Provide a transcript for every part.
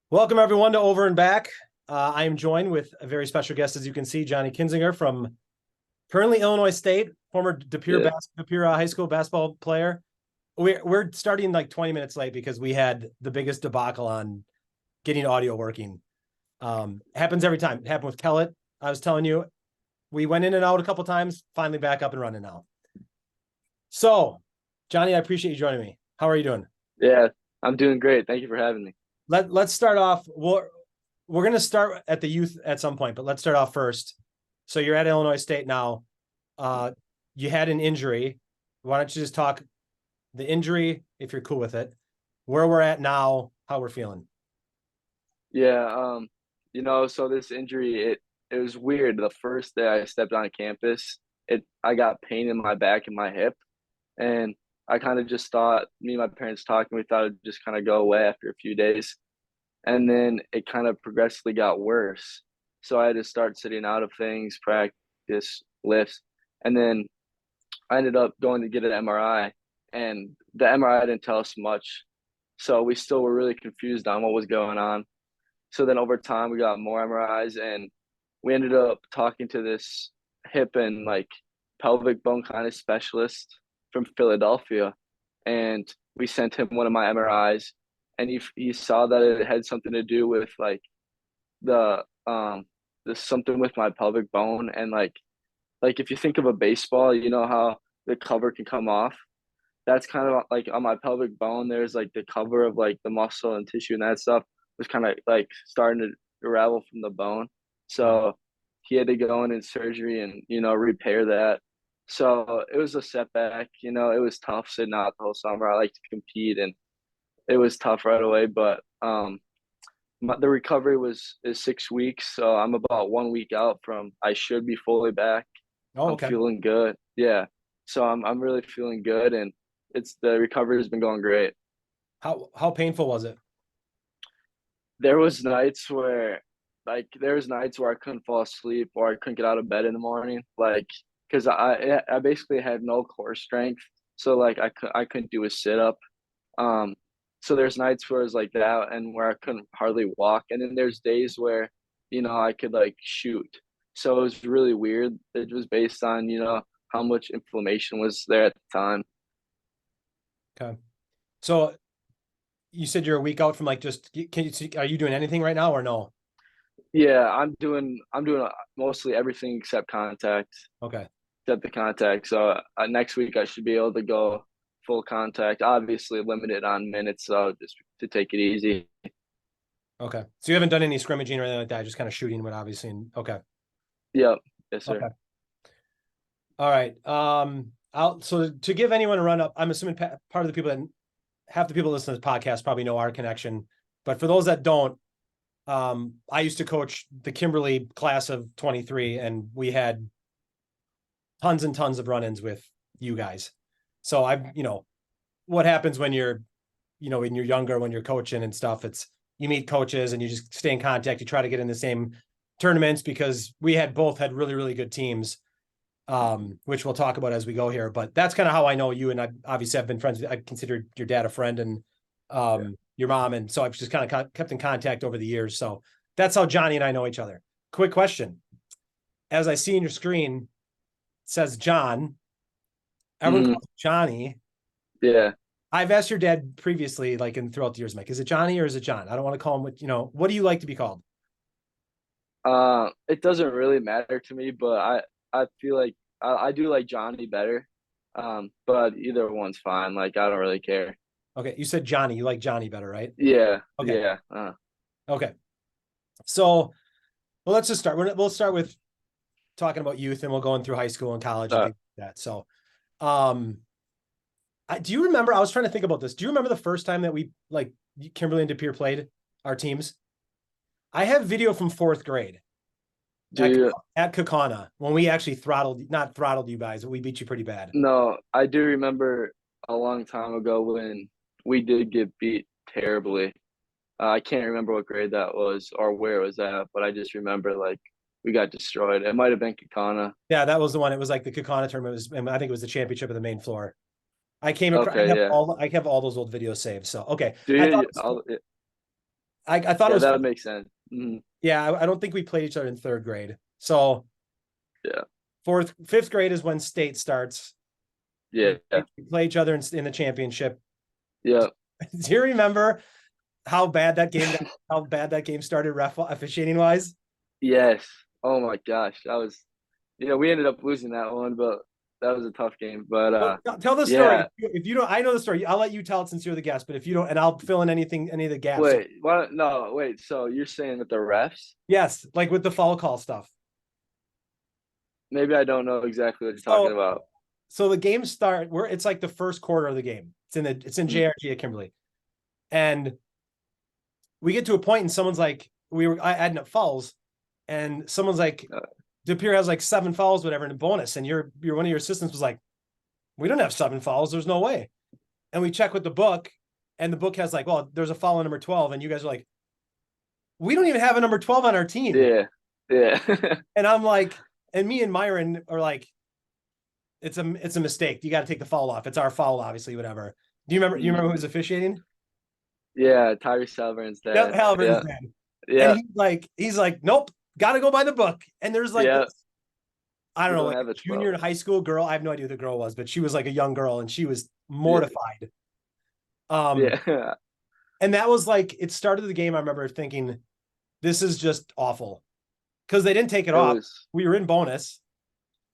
Welcome, everyone, to Over and Back. I am joined with a very special guest, as you can see, Johnny Kinziger from currently Illinois State, former De Pere, High School basketball player. We're starting like 20 minutes late because we had the biggest debacle on getting audio working. Happens every time. It happened with Kellett. I was telling you, we went in and out a couple times, finally back up and running now. So, Johnny, I appreciate you joining me. How are you doing? Yeah, I'm doing great. Thank you for having me. Let's start off. We're going to start at the youth at some point, but let's start off first. So you're at Illinois State now. You had an injury. Why don't you just talk the injury, if you're cool with it, where we're at now, how we're feeling? Yeah, so this injury, it was weird. The first day I stepped on campus, I got pain in my back and my hip, and I kind of just thought, me and my parents talking, we thought it'd just kind of go away after a few days. And then it kind of progressively got worse. So I had to start sitting out of things, practice, lifts. And then I ended up going to get an MRI, and the MRI didn't tell us much. So we still were really confused on what was going on. So then over time, we got more MRIs, and we ended up talking to this hip and like pelvic bone kind of specialist from Philadelphia. And we sent him one of my MRIs, and he saw that it had something to do with like the something with my pelvic bone, and like if you think of a baseball, you know how the cover can come off. That's kind of like on my pelvic bone. There's like the cover of like the muscle and tissue, and that stuff was kind of like starting to unravel from the bone. So he had to go in surgery and repair that. So it was a setback. It was tough sitting out the whole summer. I like to compete, and it was tough right away. But the recovery is 6 weeks, so I'm about 1 week out from I should be fully back. Oh, I'm okay. feeling good. Yeah. So I'm really feeling good, and the recovery has been going great. How painful was it? There was nights where I couldn't fall asleep or I couldn't get out of bed in the morning, like because I basically had no core strength, so like I couldn't do a sit up. Um, so there's nights where it's like that and where I couldn't hardly walk, and then there's days where I could like shoot. So it was really weird. It was based on how much inflammation was there at the time. Okay. So you said you're a week out from like are you doing anything right now or no? Yeah, I'm doing mostly everything except contact, Okay. except the contact. So next week I should be able to go full contact. Obviously limited on minutes, so just to take it easy. Okay. So you haven't done any scrimmaging or anything like that, just kind of shooting, but obviously, okay. Yep. Yes, sir. Okay. All right. So to give anyone a run up, I'm assuming part of the people that half the people listening to this podcast probably know our connection, but for those that don't, I used to coach the Kimberly class of 23, and we had tons and tons of run-ins with you guys. So what happens when when you're younger, when you're coaching and stuff, it's you meet coaches and you just stay in contact. You try to get in the same tournaments because we had both had really, really good teams, which we'll talk about as we go here. But that's kind of how I know you. And I obviously have been friends with, I considered your dad a friend, and your mom. And so I've just kind of kept in contact over the years. So that's how Johnny and I know each other. Quick question. As I see in your screen, it says John. Everyone calls him Johnny. Yeah. I've asked your dad previously, like throughout the years, Mike, is it Johnny or is it John? I don't want to call him what do you like to be called? It doesn't really matter to me, but I feel like I do like Johnny better. But either one's fine. Like I don't really care. Okay, you said Johnny. You like Johnny better, right? Yeah. Okay. Yeah. Okay. So, well, let's just start. We'll start with talking about youth, and we'll go in through high school and college and things like that. So, do you remember? I was trying to think about this. Do you remember the first time that we like Kimberly and De Pere played our teams? I have video from fourth grade at Kakana when we actually not throttled you guys, but we beat you pretty bad. No, I do remember a long time ago when we did get beat terribly. I can't remember what grade that was or where it was at, but I just remember like we got destroyed. It might have been Kakana. Yeah, that was the one. It was like the Kakana tournament. I think it was the championship of the main floor. I came across. Okay, yeah. I have all those old videos saved. So okay, Do I thought you? I thought it Yeah, was, that would make sense. Mhm. yeah, I don't think we played each other in third grade. So Yeah. fifth grade is when state starts. Yeah. We play each other in the championship. Yeah. Do you remember how bad that game got, how bad that game started ref officiating wise? Yes. Oh my gosh. That was, we ended up losing that one, but that was a tough game. But Tell the story. yeah. If you don't, I know the story. I'll let you tell it since you're the guest. But if you don't, and I'll fill in anything, any of the gaps. Wait, what? No, wait. So you're saying with the refs? Yes, like with the foul call stuff. Maybe I don't know exactly what you're talking So, about. so the game start where it's like the first quarter of the game. It's in Mm. JRG at Kimberly, and we get to a point and someone's like, I adding up fouls, and someone's like, DePere has like 7 fouls, whatever, in a bonus, and you're one of your assistants was like, we don't have 7 fouls. There's no way. And we check with the book, and the book has like, well, there's a foul on number 12, and you guys are like, we don't even have a number 12 on our team. Yeah. Yeah. And I'm like, and me and Myron are like, it's a mistake. You got to take the foul off. It's our foul, obviously, whatever. Do you remember? You remember who was officiating? Yeah, Tyrese Halliburton's dad. Yep, Halliburton's Yeah. dad. Yeah. And he's like, nope, got to go by the book. And there's like, Yeah. this, I don't We know, don't like have a a junior 12. in high school girl. I have no idea who the girl was, but she was like a young girl, and she was Yeah. mortified. Yeah. And that was like, it started the game. I remember thinking, this is just awful because they didn't take it It off. was, We were in bonus.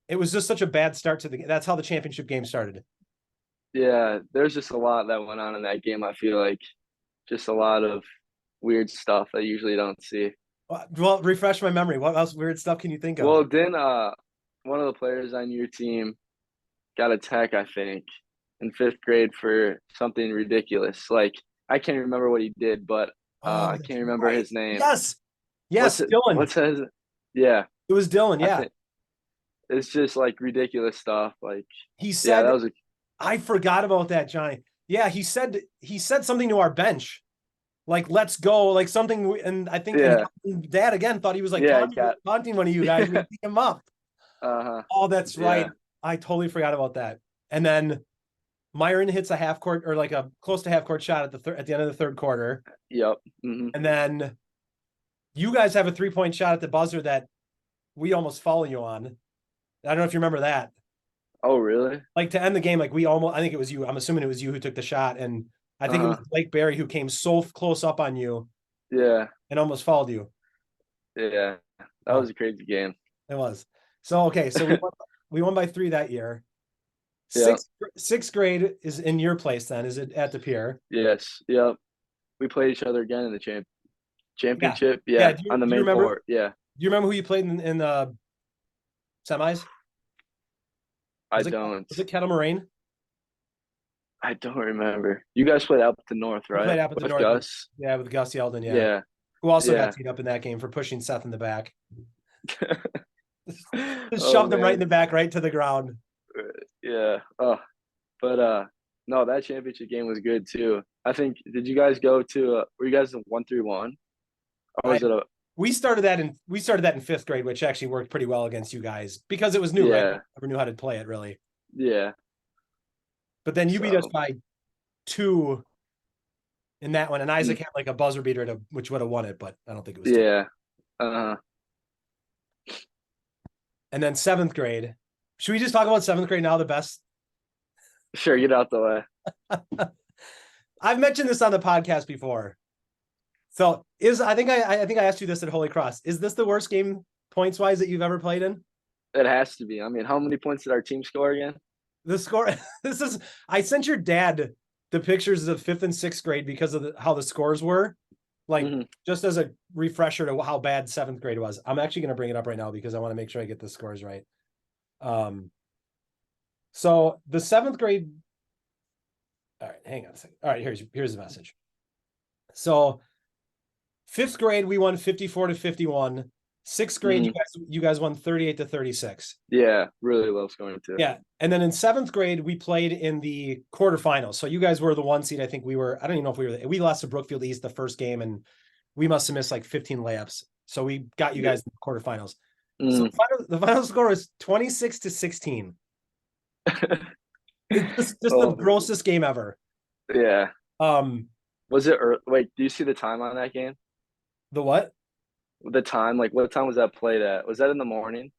It was just such a bad start to the game. That's how the championship game started. yeah, there's just a lot that went on in that game. I feel like just a lot of weird stuff I usually don't see. Well, refresh my memory. What else weird stuff can you think of? Well, then one of the players on your team got a tech, I think, in fifth grade for something ridiculous. Like I can't remember what he did, but Oh, I that's can't remember right. his name. Yes. What's Yes, it? Dylan. What's his? Yeah, It was Dylan. I Yeah. think it's just like ridiculous stuff. Like, He yeah, that said, was a I forgot about that, Johnny. Yeah, he said something to our bench, like "Let's go," like something. And I think yeah, and Dad again thought he was like yeah. It got taunting one of you guys. We beat him up. uh-huh. Oh, that's right. Yeah, I totally forgot about that. And then Myron hits a half court or like a close to half court shot at the end of the third quarter, yep. Hmm. and then you guys have a 3-point shot at the buzzer that we almost follow you on. I don't know if you remember that. Oh, really? Like to end the game, like I think it was you. I'm assuming it was you who took the shot, and I think it was Uh-huh. Blake Berry who came so close up on you Yeah, and almost fouled you. yeah. That Oh, was a crazy game. it was. So okay, so we won by 3 that year. Yeah. Sixth grade is in your place then, is it at the pier? Yes. Yep. We played each other again in the Yeah. championship. Yeah. Yeah, on the Do you main remember? court. Yeah. Do you remember who you played in the semis? I Was it don't. was it Kettle Moraine? I don't remember. You guys played up the north, We played right? up at the With north. Gus. Yeah, with Gus Yeldon, yeah. Yeah. Who also Yeah. got teed up in that game for pushing Seth in the back. Just Oh shoved him right in man. the back, right to the ground. Yeah. Oh, but no, that championship game was good too. I think did you guys go to were you guys in 1-3-1? Or I was it a we started that in fifth grade, which actually worked pretty well against you guys because it was new, right? yeah, Never knew how to play it really. yeah. But then you beat us So by 2 in that one, and mm, Isaac had like a buzzer beater which would have won it, but I don't think it was 2. yeah. Uh And then seventh grade. Should we just talk about seventh grade now? The best. sure, get out the way. I've mentioned this on the podcast before. So I think I asked you this at Holy Cross. Is this the worst game points wise that you've ever played in? It has to be. I mean, how many points did our team score again? The score. I sent your dad the pictures of fifth and sixth grade because of how the scores were. Like Hmm. just as a refresher to how bad seventh grade was. I'm actually going to bring it up right now because I want to make sure I get the scores right. So the seventh grade. All right, hang on a second. All right, here's the message. So fifth grade, we won 54-51. Sixth grade, Hmm. you guys won 38-36. Yeah, really low scoring too. Yeah. And then in seventh grade, we played in the quarterfinals. So you guys were the 1 seed. I think I don't even know if we lost to Brookfield East the first game, and we must have missed like 15 layups. So we got you guys in the quarterfinals. So the final score was 26-16. It's just the Oh, grossest game ever. yeah. Um, Was it? Wait, do you see the time on that game? The what? The time, like what time was that played at? Was that in the morning?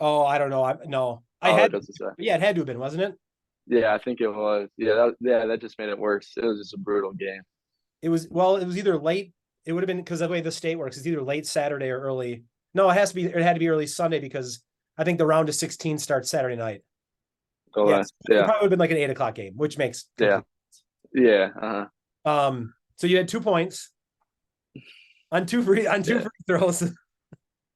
Oh, I don't know. No, I Oh, had. it doesn't say. Yeah, it had to have been, wasn't it? Yeah, I think it was. Yeah, that just made it worse. It was just a brutal game. It was. Well, it was either late. It would have been because the way the state works, it's either late Saturday or early. No, it has to be. It had to be early Sunday because I think the round of 16 starts Saturday night. So Yes, it yeah, probably would have been like an 8 o'clock game, which makes yeah, complete. yeah, uh-huh. So you had 2 points on two Yeah. free throws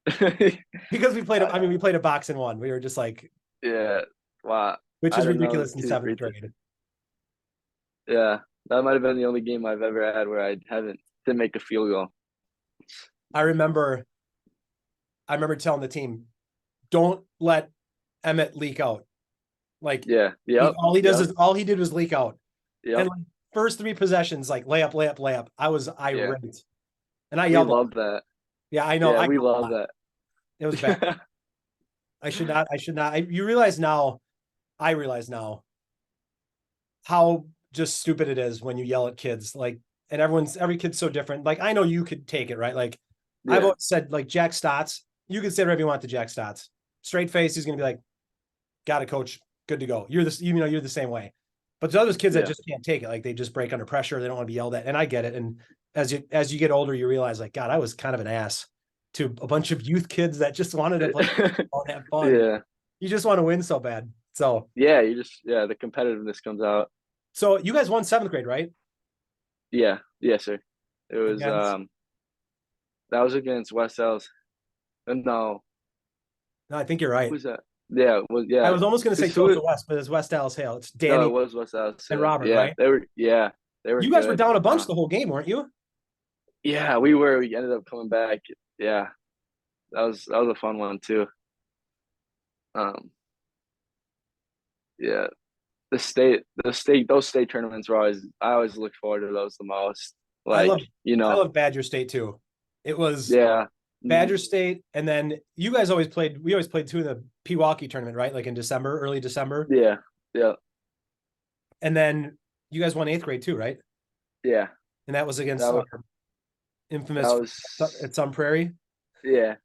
because we played. I mean, we played a box and one. We were just like, Yeah. Wow. which I is didn't know it was ridiculous in two seventh free throws. grade. Yeah. That might have been the only game I've ever had where I haven't didn't make a field goal. I remember. I remember telling the team, "Don't let Emmett leak out." Like Yeah. Yep. Yep. all he did was leak out. And Yep. like first three possessions, like layup, layup, layup. I was Yeah. irate. And I We yelled a lot. love that. Yeah, I know. Yeah, I we yelled a love lot. that. It was bad. I should not. You realize now, I realize now how just stupid it is when you yell at kids. Like, and every kid's so different. Like, I know you could take it, right? Like, I've Yeah. always said, like, Jack Stotts, you can say whatever you want to Jack Stotts. Straight face, he's gonna be like, got it, coach, good to go. You're the same way. But there's other kids that Yeah. just can't take it. Like they just break under pressure. They don't want to be yelled at. And I get it. And as you get older, you realize like, God, I was kind of an ass to a bunch of youth kids that just wanted to play and have fun. Yeah. You just want to win so bad. Yeah, the competitiveness comes out. So you guys won seventh grade, right? Yeah. Yes, sir. It was Against that was against West Ells. No, no, I think you're who right. was that? Yeah, it was I yeah. was almost gonna say Because who Tulsa West, but it's West Dallas Hale. It's no, it Danny was West Ells and too. Robert, right? They were You guys were good. down a bunch the whole game, weren't you? Yeah, we were. We ended up coming back. Yeah, that was a fun one too. Um, yeah, those state tournaments were always. I always look forward to those the most. I Like love you I know, love Badger State too. It was yeah, mhm, Badger State, and then you guys always played. We always played too in the Pewaukee tournament, right? Like in December, early December, yeah, yeah, and then you guys won eighth grade too, right? yeah. And that was That against was that infamous was at Sun Prairie. yeah.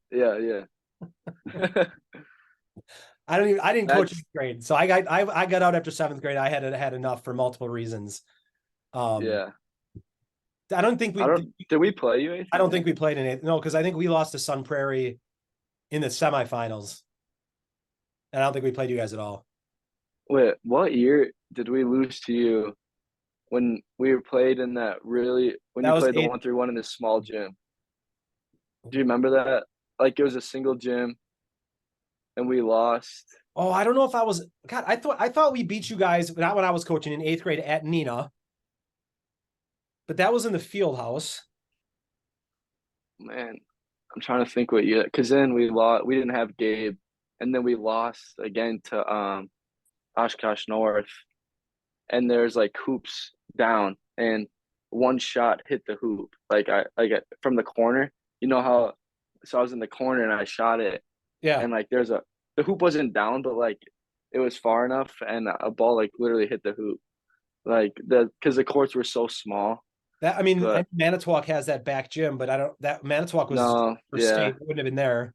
I didn't coach That's eighth grade, so I got out after seventh grade. I had enough for multiple reasons. Um, yeah. I don't think I we don't. Did we play you I don't anything? think we played in eighth. No, because I think we lost to Sun Prairie in the semifinals, and I don't think we played you guys at all. Wait, what year did we lose to you when we were played in that really when That you was played the eighth. 1-3-1 in the small gym? Do you remember that? Like it was a single gym and we lost. Oh, I don't know if I was. God, I thought we beat you guys not when I was coaching in eighth grade at Nina, but that was in the field house. Man, I'm trying to think what year because then we lost. We didn't have Gabe, and then we lost again to Oshkosh North. And there's like hoops down, and one shot hit the hoop. From the corner. You know how? So I was in the corner and I shot it, Yeah, and like the hoop wasn't down, but like it was far enough, and a ball like literally hit the hoop. Like because the courts were so small. that I mean, But Manitowoc has that back gym, but I don't. That Manitowoc was no, for state, wouldn't have been there.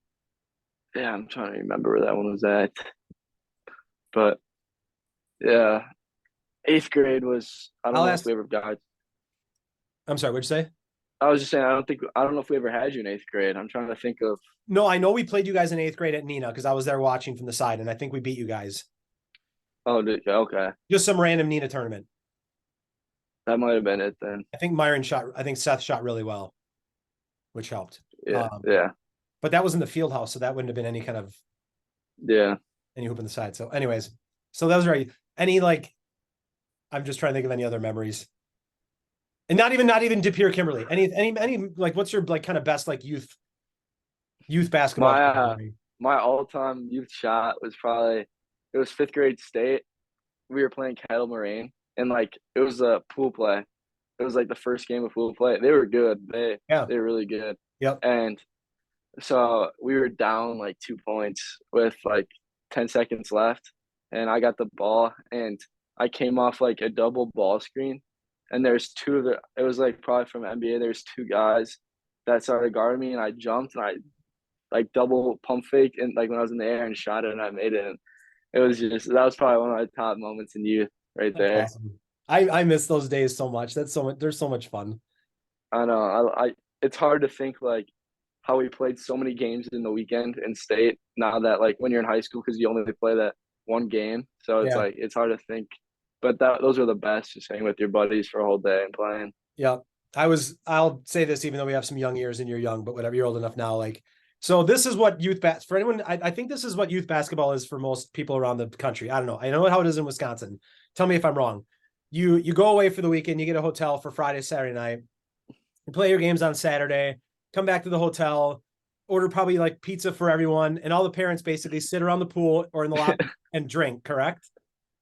yeah, I'm trying to remember where that one was at. But yeah, eighth grade was. I don't I'll know if ask. we ever got. I'm sorry. What'd you say? I was just saying I don't know if we ever had you in eighth grade. I'm trying to think of. No, I know we played you guys in eighth grade at Nina because I was there watching from the side, and I think we beat you guys. Oh, okay. Just some random Nina tournament. That might have been it then. I think Seth shot really well, which helped. Yeah, yeah, But that was in the field house, so that wouldn't have been any kind of yeah. any hoop in the side. So, anyways, so those are any like I'm just trying to think of any other memories. And not even De Pere Kimberly. Any like what's your like kind of best like youth basketball My memory? my all time youth shot was probably it was fifth grade state. We were playing Cattle Moraine, and like it was a pool play. It was like the first game of pool play. They were good. Yeah. They were really good. Yep. And so we were down like 2 points with like 10 seconds left, and I got the ball, and I came off like a double ball screen, and there's two of the. It was like probably from NBA. There's two guys that started guarding me, and I jumped and I like double pump fake and like when I was in the air and shot it and I made it. And it was just that was probably one of my top moments in youth right That's there. awesome. I miss those days so much. That's so much. There's so much fun. I know. I it's hard to think like how we played so many games in the weekend in state now that like when you're in high school because you only play that one game. So it's Yeah. like it's hard to think. But that those are the best, just hanging with your buddies for a whole day and playing. Yeah. I'll say this even though we have some young ears and you're young, but whatever, you're old enough now. Like, so this is what for anyone, I think this is what youth basketball is for most people around the country. I don't know. I know how it is in Wisconsin. Tell me if I'm wrong. You go away for the weekend, you get a hotel for Friday, Saturday night, you play your games on Saturday, come back to the hotel, order probably like pizza for everyone, and all the parents basically sit around the pool or in the lobby and drink, correct?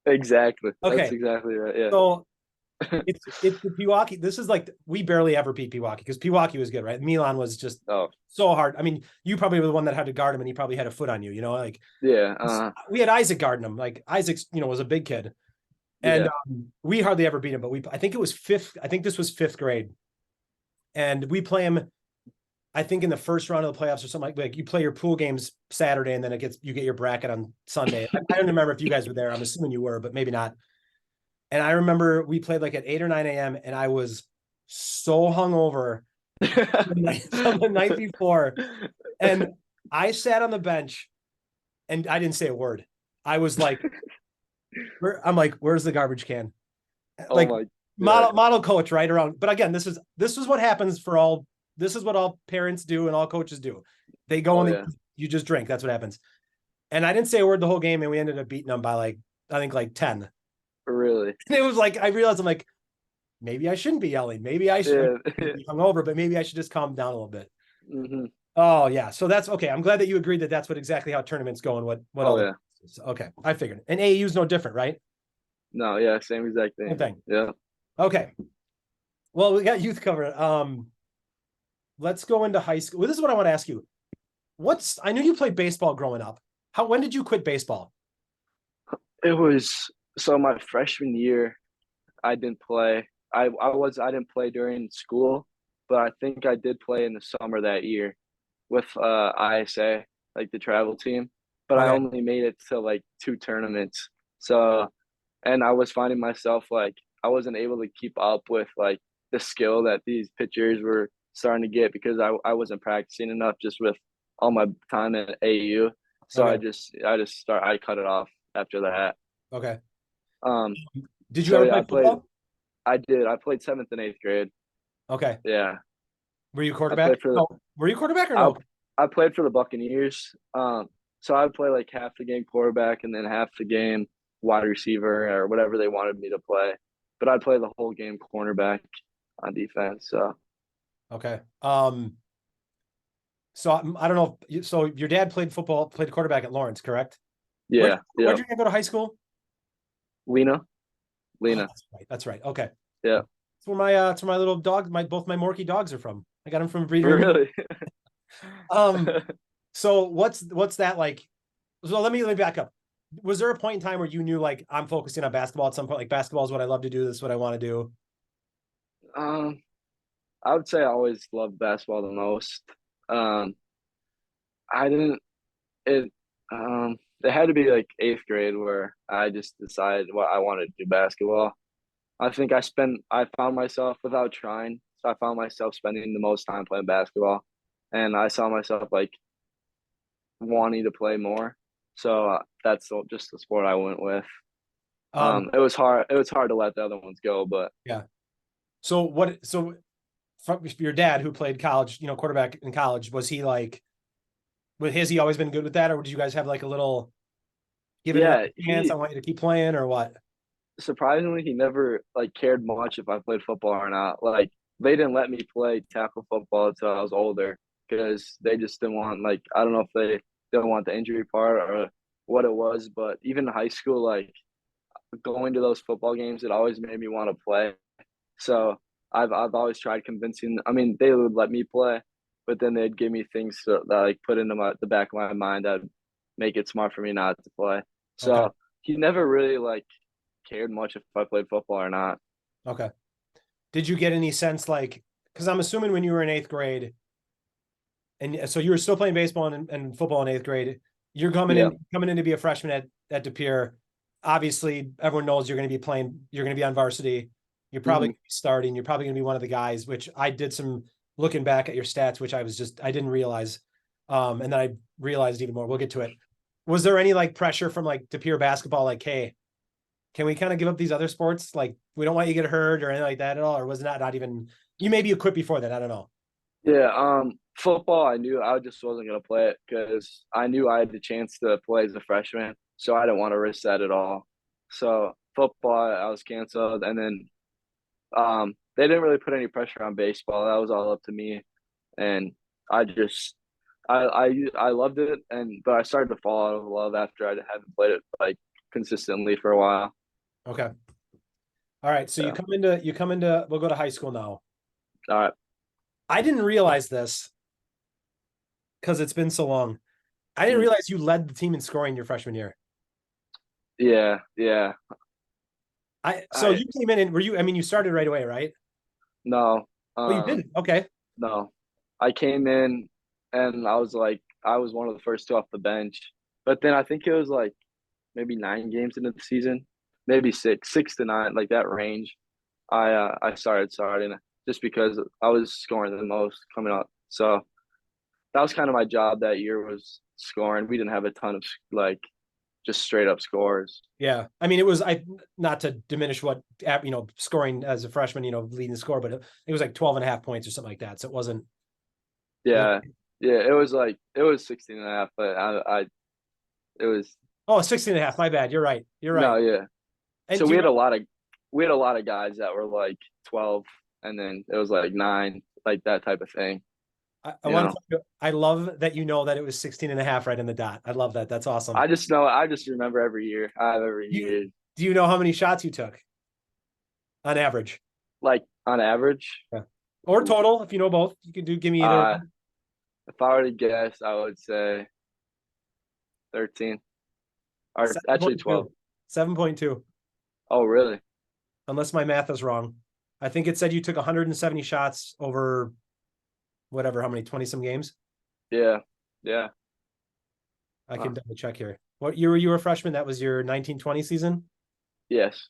Exactly. That's Okay. exactly right. Yeah. So it's the Pewaukee. This is like we barely ever beat Pewaukee because Pewaukee was good, right? Milan was just Oh, so hard. I mean, you probably were the one that had to guard him, and he probably had a foot on you. You know, like yeah. we had Isaac guarding him. Like Isaac's, was a big kid, and Yeah. we hardly ever beat him. But I think it was fifth. I think this was fifth grade, and we play him. I think in the first round of the playoffs or something like you play your pool games Saturday, and then you get your bracket on Sunday. I don't remember if you guys were there. I'm assuming you were, but maybe not. And I remember we played like at 8 or 9 a.m. and I was so hungover from the night before. And I sat on the bench and I didn't say a word. I was like, I'm like, where's the garbage can? Oh Like my. Yeah. model coach right around. But again, this is what happens this is what all parents do and all coaches do. They go Oh and yeah. you just drink. That's what happens. And I didn't say a word the whole game and we ended up beating them by like, I think like 10. Really. And it was like, I realized I'm like, maybe I shouldn't be yelling. Maybe I should Yeah. be hungover, but maybe I should just calm down a little bit. hmm Oh yeah, so that's okay. I'm glad that you agreed that that's what exactly how tournaments go and what Oh all the yeah. okay. I figured. And AAU is no different, right? No. Yeah. Same exact Same thing. thing. Yeah. Okay. Well, we got youth covered. Let's go into high school. Well, this is what I want to ask you. I knew you played baseball growing up. When did you quit baseball? It was so my freshman year. I didn't play. I didn't play during school, but I think I did play in the summer that year with ISA, like the travel team. But I Okay. only made it to like two tournaments. So and I was finding myself like I wasn't able to keep up with like the skill that these pitchers were starting to get because I wasn't practicing enough just with all my time at AU. So Okay. I cut it off after that. Okay. Um Did you so ever yeah, play football? I played seventh and eighth grade. Okay. Yeah. Were you I quarterback? played for No. Were you quarterback or I no? I played for the Buccaneers. So I would play like half the game quarterback and then half the game wide receiver or whatever they wanted me to play. But I'd play the whole game cornerback on defense. So Okay. So I don't know. So your dad played quarterback at Lawrence, correct? yeah, Where'd yeah. your dad go to high school? Lena, Oh, Lena. that's right. That's right. Okay. Yeah. That's where my little dog, both my Morkie dogs are from. I got them from a breeder in Really? Um, so what's that like? So let me back up. Was there a point in time where you knew like I'm focusing on basketball at some point? Like basketball is what I love to do. This is what I want to do. um, I would say I always loved basketball the most. Um, I didn't it it had to be like eighth grade where I just decided what I wanted to do basketball. I found myself without trying. So I found myself spending the most time playing basketball, and I saw myself like wanting to play more. So that's just the sport I went with. Um, It was hard. It was hard to let the other ones go, but yeah. So what? So from your dad who played college, quarterback in college, was he like? Has he always been good with that, or did you guys have like a little give it another yeah, chance? I he want you to keep playing, or what? surprisingly he never like cared much if I played football or not. Like they didn't let me play tackle football until I was older because they just didn't want like I don't know if they didn't want the injury part or what it was, but even in high school, like going to those football games, it always made me want to play. So I've always tried convincing. I mean, they would let me play, but then they'd give me things that like put into the back of my mind that make it smart for me not to play. Okay. So he never really like cared much if I played football or not. Okay. Did you get any sense like? Because I'm assuming when you were in eighth grade, and so you were still playing baseball and football in eighth grade. You're coming Yeah. in to be a freshman at De Pere. Obviously, everyone knows you're going to be playing. You're going to be on varsity. You're probably Hmm. going to be starting. You're probably going to be one of the guys. Which I did some looking back at your stats, which I didn't realize, and then I realized even more. We'll get to it. Was there any like pressure from like De Pere basketball? Like, hey, can we kind of give up these other sports? Like, we don't want you to get hurt or anything like that at all, or was that not even? You maybe you quit before that. I don't know. Yeah. Football, I knew I just wasn't gonna play it because I knew I had the chance to play as a freshman, so I didn't want to risk that at all. So football, I was canceled, and then they didn't really put any pressure on baseball. That was all up to me, and I just I loved it, and but I started to fall out of love after I haven't played it like consistently for a while. Okay. All right. So Yeah. you come into we'll go to high school now. All right. I didn't realize this because it's been so long. I didn't Mm. realize you led the team in scoring your freshman year. Yeah. Yeah. So I you came in and were you, I mean, you started right away, right? no. Oh, you Um. didn't. Okay. No. I came in and I was one of the first two off the bench. But then I think it was like maybe 9 games into the season, maybe six to nine, like that range. I started starting just because I was scoring the most coming up. So that was kind of my job that year was scoring. We didn't have a ton of like just straight up scores. Yeah. I mean, it was, not to diminish what, scoring as a freshman, leading the score, but it was like 12 and a half points or something like that. So it wasn't, Yeah. Yeah, it was 16 and a half, but it was oh, 16 and a half. My bad. You're right. You're no, right. yeah. And So do you, we had a lot of guys that were like 12 and then it was like 9, like that type of thing, I you want know. to, I love that you know that it was 16 and a half right in the dot. I love that. That's awesome. I just remember every year. I have every You, year. do you know how many shots you took on average? Like on average, Yeah. Or oof, total, if you know both. You can give me either. if I were to guess, I would say 13 or actually 12. 7.2. 7.2. Oh, really? Unless my math is wrong. I think it said you took 170 shots over whatever, how many, 20 some games? Yeah. Yeah. I Huh. can double check here. What year were you a freshman? That was your 1920 season? Yes.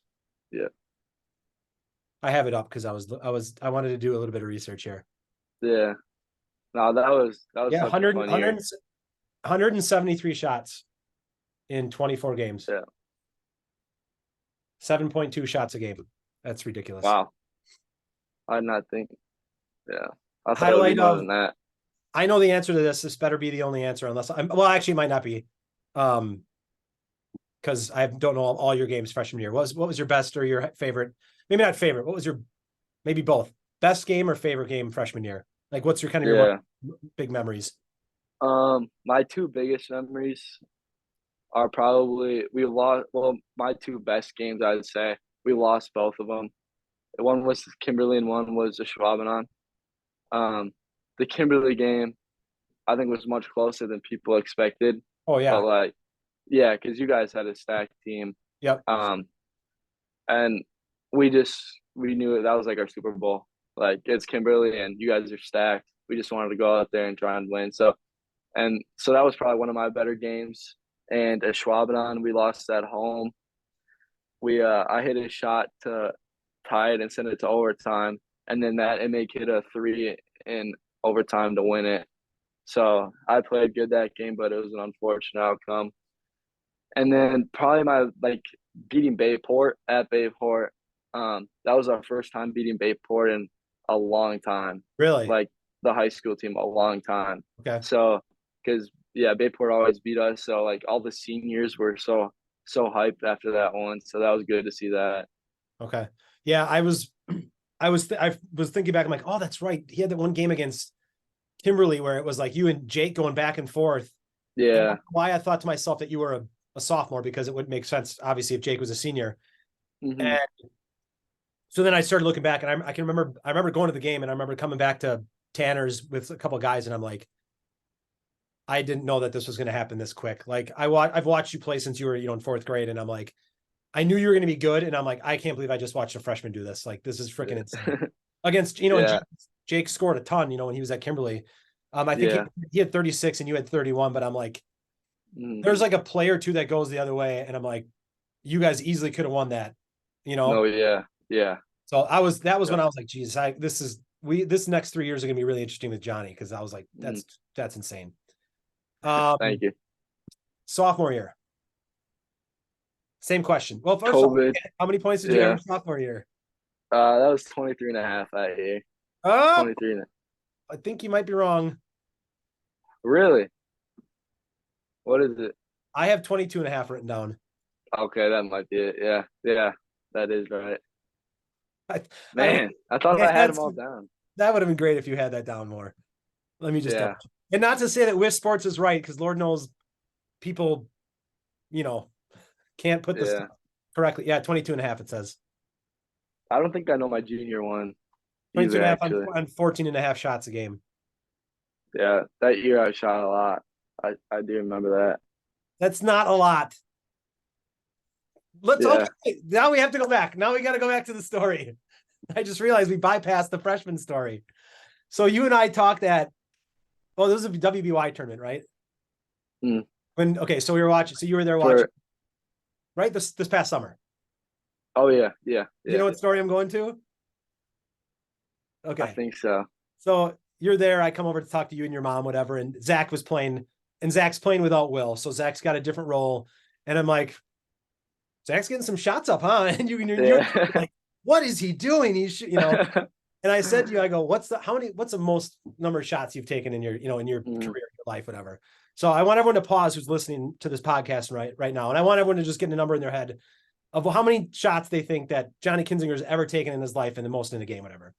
Yeah. I have it up because I wanted to do a little bit of research here. Yeah. No, that was Yeah, such a 100, fun year. 173 shots in 24 games. Yeah. 7.2 shots a game. That's ridiculous. Wow. I did not think. Yeah. I thought it would be Highlight more of than that. I know the answer to this. This better be the only answer, unless I'm. Well, actually, it might not be, because I don't know all your games freshman year. What was your best or your favorite? Maybe not favorite. What was your maybe both best game or favorite game freshman year? Like, what's your kind of your Yeah. big memories? My two biggest memories are probably we lost. Well, my two best games, I'd say we lost both of them. One was Kimberly, and one was the Schwabenon. Um, the Kimberly game, I think, was much closer than people expected. Oh But yeah, like, yeah, because you guys had a stacked team. yep. Um, and we knew that was like our Super Bowl. Like it's Kimberly, and you guys are stacked. We just wanted to go out there and try and win. So that was probably one of my better games. And at Schwabenon, we lost at home. I hit a shot to tie it and send it to overtime, and then that Inmate hit a three in overtime to win it. So I played good that game, but it was an unfortunate outcome. And then probably my like beating Bayport at Bayport. That was our first time beating Bayport in a long time, Really? like the high school team, a long time. Okay. So, because yeah, Bayport always beat us. So like all the seniors were so hyped after that one. So that was good to see that. Okay. Yeah, I was thinking back. I'm like, oh, that's right. He had that one game against Kimberly where it was like you and Jake going back and forth. And Yeah. why I thought to myself that you were a sophomore, because it would make sense, obviously, if Jake was a senior. Hmm. And so then I started looking back, and I remember going to the game, and I remember coming back to Tanner's with a couple of guys, and I'm like, I didn't know that this was going to happen this quick. Like I've watched you play since you were, in fourth grade, and I'm like, I knew you were going to be good, and I'm like, I can't believe I just watched a freshman do this. Like, this is freaking insane. Against, and Yeah. Jake scored a ton, when he was at Kimberly. I think Yeah. he had 36 and you had 31, but I'm like, Mm. there's like a play or two that goes the other way, and I'm like, you guys easily could have won that, you No, know. yeah. Yeah. So that was Yep. when I was like, Jesus, this next 3 years are gonna be really interesting with Johnny, because I was like, Mm. that's insane. Thank you. Sophomore year, same question. Well, first off, COVID. how many points did you Yeah. average sophomore year? That was 23 and a half that year. Oh, 23 and a, I think you might be wrong. really? What is it? I have 22 and a half written down. Okay, that might be it. Yeah. Yeah. That is right. I, I Man, I thought yeah, I had them all down. that would have been great if you had that down more. Let me just double Yeah. check. And not to say that Wish Sports is right, because Lord knows people, you know, can't put the Yeah. stuff correctly. Yeah, 22 and a half, it says. I don't think I know my junior one 22 either, and a half actually. on 14 and a half shots a game. Yeah. That year I shot a lot. I do remember that. That's not a lot. Yeah. Okay. Now we have to go back. Now we got to go back to the story. I just realized we bypassed the freshman story. So you and I talked at, oh, this was a WBY tournament, right? Mm. Okay, so we were watching. So you were there watching, For right? This past summer. oh yeah, yeah, You yeah. know what story I'm going to? I Okay. think so. So you're there. I come over to talk to you and your mom, whatever. And Zach was playing, and Zach's playing without Will. So Zach's got a different role. And I'm like, Zach's getting some shots up, huh? And you're Yeah. like, what is he doing? And I said to you, I go, what's the most number of shots you've taken in your, in your Mm. career, your life, whatever. So I want everyone to pause who's listening to this podcast right now. And I want everyone to just get a number in their head of how many shots they think that Johnny Kinziger has ever taken in his life and the most in a game, whatever.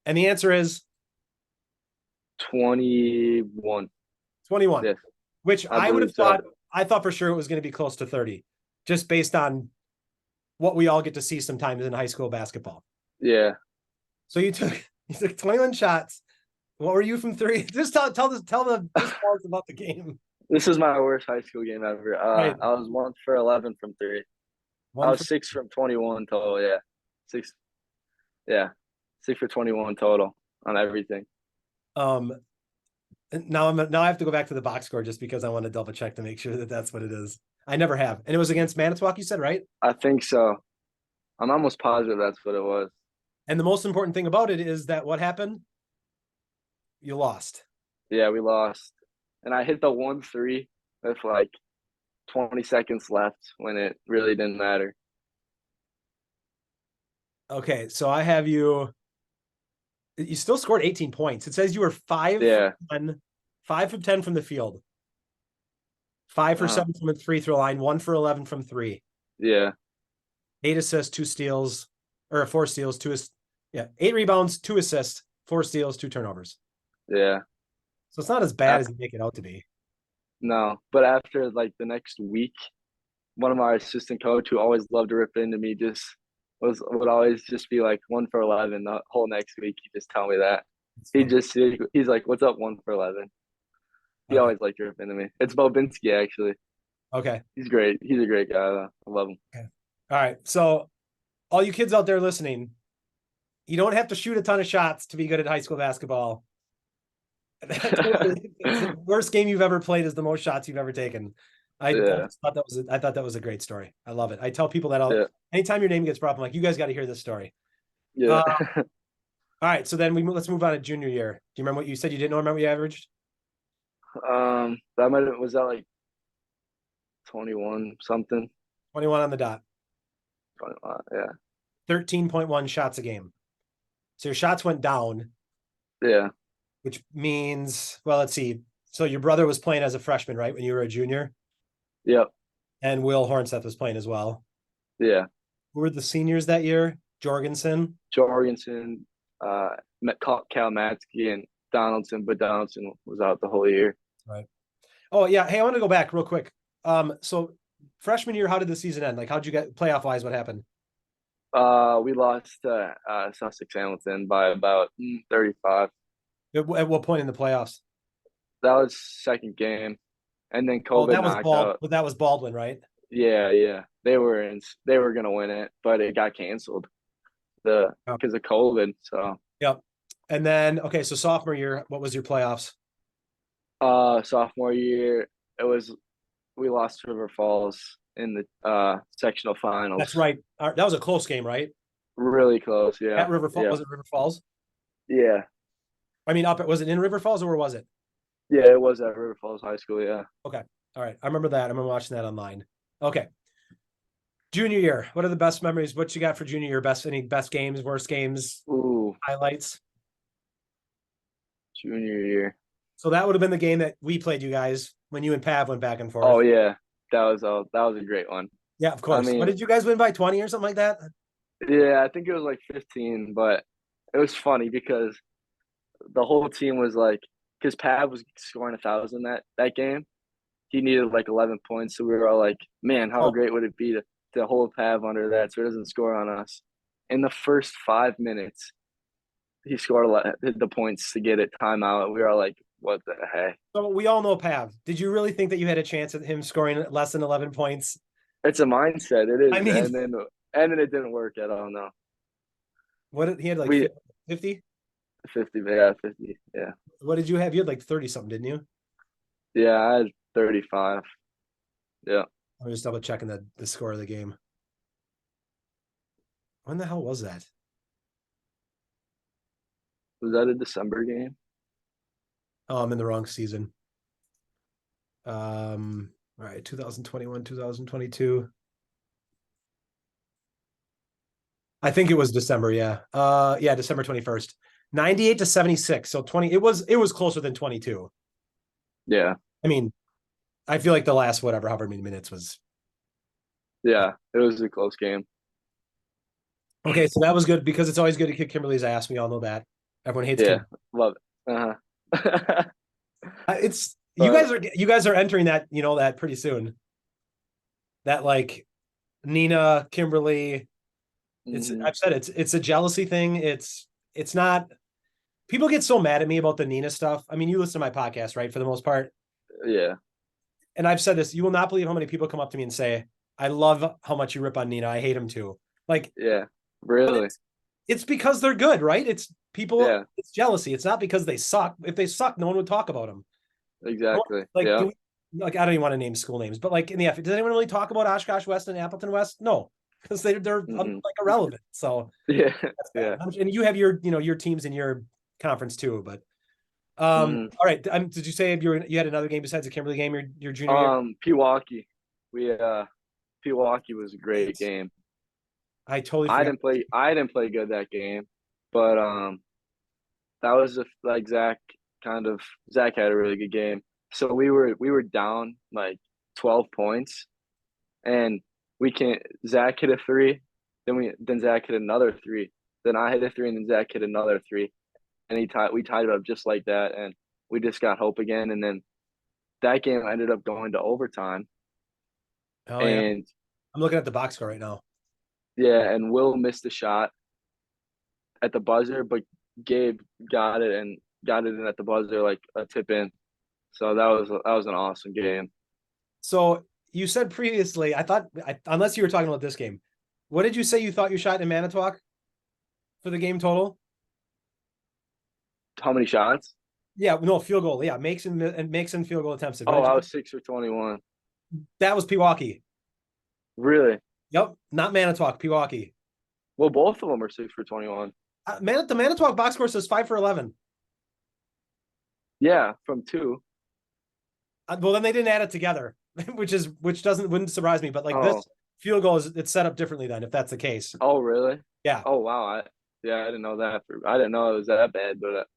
And the answer is 21. 21, Yes, which I I would have believe so. thought, I thought for sure it was going to be close to 30, just based on what we all get to see sometimes in high school basketball. Yeah. So you took 21 shots. What were you from three? Just just tell us about the game. This is my worst high school game ever. Right. I was 1 for 11 from three. I One for was 6 from 21 total. Yeah, six. Yeah, 6 for 21 total on everything. um now I have to go back to the box score just because I want to double check to make sure that that's what it is. I never have. And it was against Manitowoc, you said, right? I think so. I'm almost positive that's what it was. And the most important thing about it is that what happened? You lost. Yeah, we lost, and I hit the 1 3 with like 20 seconds left when it really didn't matter. Okay, so I have you still scored 18 points. It says you were Yeah. 5 of 10 from the field, 5 for Uh-huh. 7 from the free throw line, 1 for 11 from three, Yeah. 8 assists, 2 steals, or 4 steals, 8 rebounds, 2 assists, 4 steals, 2 turnovers. Yeah. So it's not as bad as you make it out to be. No, but after like the next week, one of my assistant coach who always loved to rip into me just would always just be like 1 for 11 the whole next week. He just tell me that. It's funny. He's like, "What's up, 1 for 11?" He Okay. always liked to rip into me. It's Bobinski actually. Okay. He's great. He's a great guy though. I love him. Okay. All right. So all you kids out there listening, you don't have to shoot a ton of shots to be good at high school basketball. It's the worst game you've ever played is the most shots you've ever taken. I Yeah. thought that was a great story. I love it. I tell people that Yeah. anytime your name gets brought up, I'm like, you guys got to hear this story. Yeah. All right. So then let's move on to junior year. Do you remember what you said? You didn't remember what you averaged? Was that like 21 something? 21 on the dot, 21, yeah. 13.1 shots a game. So your shots went down, Yeah. which means, well, let's see. So your brother was playing as a freshman, right? When you were a junior, Yep. and Will Hornseth was playing as well. Yeah. Who were the seniors that year? Jorgensen. Jorgensen, Cal Matsky, and Donaldson, but Donaldson was out the whole year. Right. Oh yeah. Hey, I want to go back real quick. So freshman year, how did the season end? Like, how'd you get playoff wise? What happened? We lost Sussex Hamilton by about 35. At what point in the playoffs? That was second game, and then Oh, COVID knocked out. that was Baldwin, right? Yeah, yeah, they were gonna win it, but it got canceled Yep. because of COVID. So Yep. And then okay, so sophomore year, what was your playoffs? Sophomore year, it was we lost to River Falls in the sectional That's finals. right. That was a close game, right? Really close. Yeah. At River Falls, Yeah. was it River Falls? Yeah. I mean, was it in River Falls or where was it? Yeah, it was at River Falls High School. Yeah. Okay. All right. I remember that. I remember watching that online. Okay. Junior year. What are the best memories? What you got for junior year? Any best games, worst games, Ooh, highlights? junior year. So that would have been the game that we played you guys when you and Pav went back and Oh forth. yeah, that was a great one. Yeah, of I course. What mean, did you guys win by 20 or something like that? yeah, I think it was like 15, but it was funny because the whole team was like, because Pav was scoring 1,000 that game. He needed like 11 points, so we were all like, man, how Oh, great would it be to hold Pav under that so he doesn't score on us. In the first 5 minutes, he scored the points to get it timeout. We were all like, what the heck? so we all know Pav. Did you really think that you had a chance at him scoring less than 11 points? It's a mindset. It I is, mean, and then it didn't work at all. No, he had like we 50? 50, yeah, 50, yeah, What did you have? You had like 30 something, didn't you? yeah. I had 35. Yeah, I'm just double checking the score of the game. When the hell was that? was that a December game? Oh, I'm in the wrong season. All right, 2021, 2022. I think it was December, yeah. Yeah, December 21st. 98 to 76. So 20, it was closer than 22. Yeah, I mean, I feel like the last whatever, however many minutes was yeah. It was a close game. okay. So that was good because it's always good to kick Kimberly's ass. We all know that. Everyone hates Yeah, Kimberly. love it. Uh-huh. It's But you guys are entering that, that pretty soon. That like Nina, Kimberly, mhm, I've said it's a jealousy thing. It's not people get so mad at me about the Nina stuff. I mean, you listen to my podcast, right? For the most part. yeah, And I've said this, you will not believe how many people come up to me and say, I love how much you rip on Nina. I hate him too. Like, yeah. but Really? it's because they're good, right? It's people, Yeah, it's jealousy. It's not because they suck. If they suck, no one would talk about them. exactly. Like, Yeah. like I don't even want to name school names, but like in the F, does anyone really talk about Oshkosh West and Appleton West? No, because they're Hmm. like irrelevant. So Yeah, that's bad. yeah. And you have your teams in your conference too. But Hmm. all right. Did you say you had another game besides the Kimberly game your junior year? Pewaukee. We Pewaukee was a great Right. game. I totally I forgot. didn't play I didn't play good that game, but that was like Zach had a really good game. So we were down like 12 points, and we can't. Zach hit a three, then Zach hit another three, then I hit a three, and then Zach hit another three, and we tied it up just like that, and we just got hope again, and then that game ended up going to overtime, Oh yeah, and I'm looking at the box score right now. yeah, and Will missed a shot at the buzzer, but Gabe got it in at the buzzer like a tip in. So that was an awesome game. So you said previously, unless you were talking about this game, what did you say you thought you shot in Manitowoc for the game total? How many shots? Yeah, no field goal. Yeah, makes and field goal attempted. What Oh, did I you? was 6 for 21. That was Pewaukee. Really? Yep, not Manitowoc, Pewaukee. Well, both of them are 6 for 21. The Manitowoc box score says 5 for 11. Yeah, from two. Well, then they didn't add it together, which wouldn't surprise me. But like this Oh, field goal it's set up differently then, if that's the case. oh, really? Yeah, Oh, wow. Yeah, I didn't know that. I didn't know it was that bad, but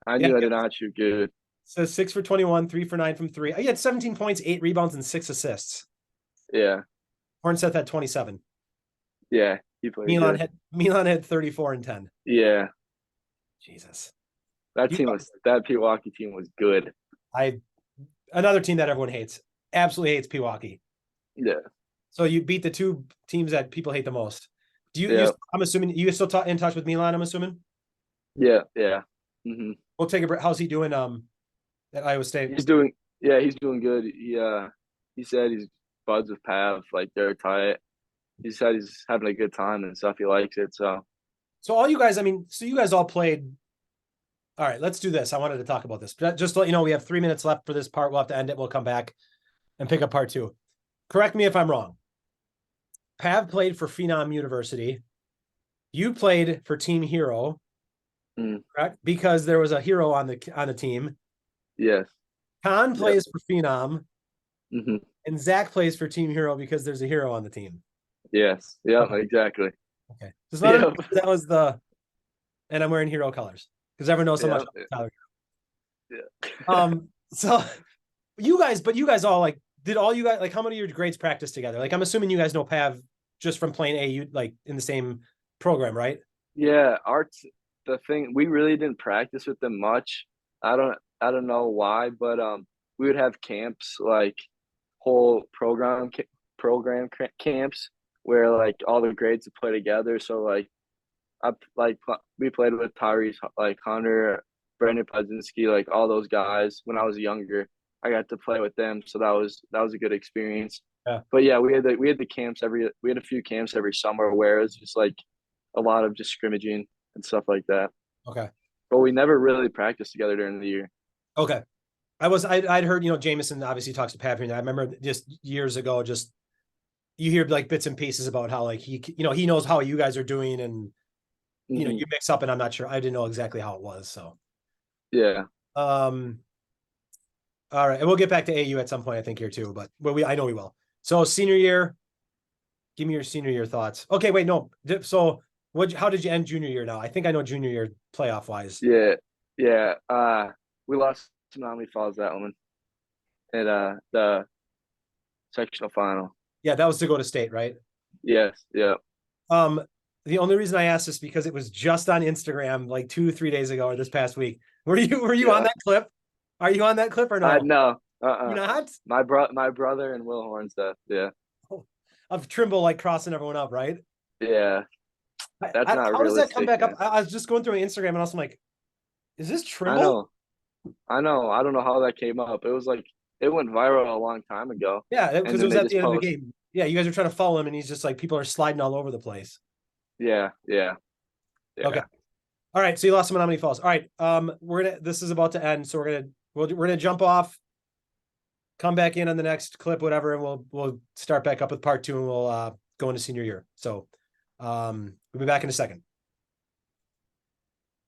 I yeah. knew I It did not shoot good. says 6 for 21, 3 for 9 from three. He had 17 points, 8 rebounds, and 6 assists. Yeah, Hornseth had 27. yeah, he played Milan good. had Milan had 34 and 10. Yeah, Jesus. that You team was that Pewaukee team was good. I Another team that everyone hates. Absolutely hates Pewaukee. Yeah, So you beat the two teams that people hate the most. Do you yeah, I'm assuming you still in touch with Milan, I'm assuming? yeah, yeah. Hmm. We'll take a break. How's he doing at Iowa State? He's doing, yeah, he's doing good. He said he's buds with Pav, like they're tight. He said he's having a good time and stuff. He likes it. So So all you guys, I mean, so you guys all played All right, let's do this. I wanted to talk about this. Just to let you know, we have 3 minutes left for this part. We'll have to end it. We'll come back and pick up part 2. Correct me if I'm wrong. Pav played for Phenom University. You played for Team Hero, correct? Because there was a hero on the team. Yes. Khan plays for Phenom, Mm-hmm. and Zach plays for Team Hero because there's a hero on the team. Yes. Yeah. Okay. Exactly. Okay. Just let it, that was the, and I'm wearing hero colors because everyone knows so much about Tyler. Yeah. So you guys all like, did all you guys, like, how many of your grades practice together? Like, I'm assuming you guys know Pav just from playing AU, like in the same program, right? Yeah. The thing, we really didn't practice with them much. I don't know why, but we would have camps, like whole camps where like all the grades would play together. So we played with Tyrese, like Hunter, Brandon Pudzinski, like all those guys when I was younger. I got to play with them, so that was a good experience. Yeah. But yeah, we had the camps we had a few camps every summer where it was just like a lot of just scrimmaging and stuff like that. Okay. But we never really practiced together during the year. Okay. I'd heard, Jameson obviously talks to Pav here. I remember just years ago, just you hear like bits and pieces about how like he knows how you guys are doing, and Mm-hmm. you mix up, and I'm not sure. I didn't know exactly how it was. So Yeah. All right, and we'll get back to AU at some point, I think, here too. But I know we will. So senior year, give me your senior year thoughts. Okay, wait, no. So how did you end junior year? Now I think I know junior year playoff wise. Yeah. Yeah. We lost to Menominee Falls that one at the sectional final. Yeah, that was to go to state, right? Yes. Yeah. Um, the only reason I asked is because it was just on Instagram like 2-3 days ago or this past week. Were you on that clip? Are you on that clip or no? No. You're not? My brother and Will Hornstead. Yeah. Of Trimble like crossing everyone up, right? Yeah. That's not how does that come realistic, back man. up? I was just going through my Instagram and also I'm like, is this I Trimble? know. I know. I don't know how that came up. It was like it went viral a long time ago. Yeah, And because it then was they at the just end of the post. game. Yeah, you guys are trying to follow him, and he's just like, people are sliding all over the place. Yeah. Yeah. Yeah. Okay. All right. So you lost to Menominee Falls. All right. This is about to end. So we're gonna jump off, come back in on the next clip, whatever, and we'll start back up with part 2, and we'll go into senior year. So we'll be back in a second.